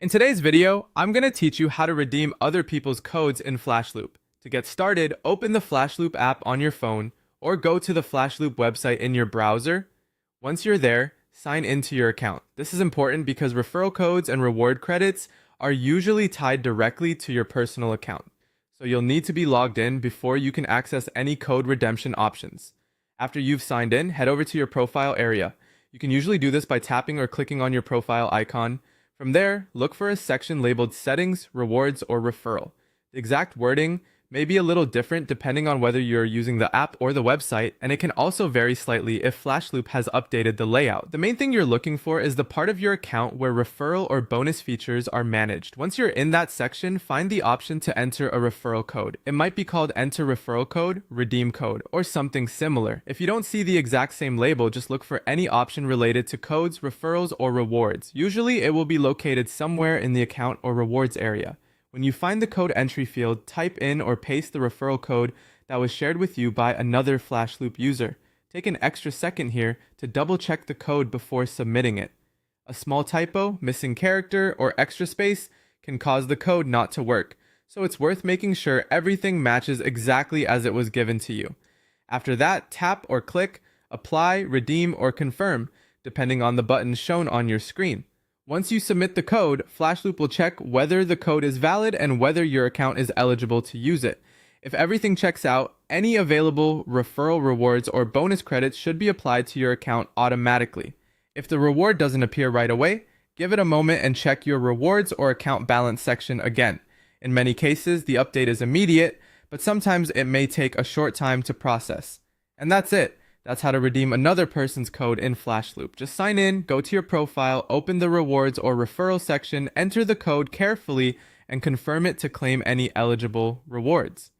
In today's video, I'm going to teach you how to redeem other people's codes in Flashloop. To get started, open the Flashloop app on your phone or go to the Flashloop website in your browser. Once you're there, sign into your account. This is important because referral codes and reward credits are usually tied directly to your personal account. So you'll need to be logged in before you can access any code redemption options. After you've signed in, head over to your profile area. You can usually do this by tapping or clicking on your profile icon. From there, look for a section labeled Settings, Rewards, or Referral. The exact wording may be a little different depending on whether you're using the app or the website, and it can also vary slightly if Flashloop has updated the layout. The main thing you're looking for is the part of your account where referral or bonus features are managed. Once you're in that section, find the option to enter a referral code. It might be called Enter Referral Code, Redeem Code, or something similar. If you don't see the exact same label, just look for any option related to codes, referrals, or rewards. Usually, it will be located somewhere in the account or rewards area. When you find the code entry field, type in or paste the referral code that was shared with you by another Flashloop user. Take an extra second here to double check the code before submitting it. A small typo, missing character, or extra space can cause the code not to work, so it's worth making sure everything matches exactly as it was given to you. After that, tap or click Apply, Redeem, or Confirm, depending on the button shown on your screen. Once you submit the code, Flashloop will check whether the code is valid and whether your account is eligible to use it. If everything checks out, any available referral rewards or bonus credits should be applied to your account automatically. If the reward doesn't appear right away, give it a moment and check your rewards or account balance section again. In many cases, the update is immediate, but sometimes it may take a short time to process. And that's it. That's how to redeem another person's code in Flashloop. Just sign in, go to your profile, open the rewards or referral section, enter the code carefully, and confirm it to claim any eligible rewards.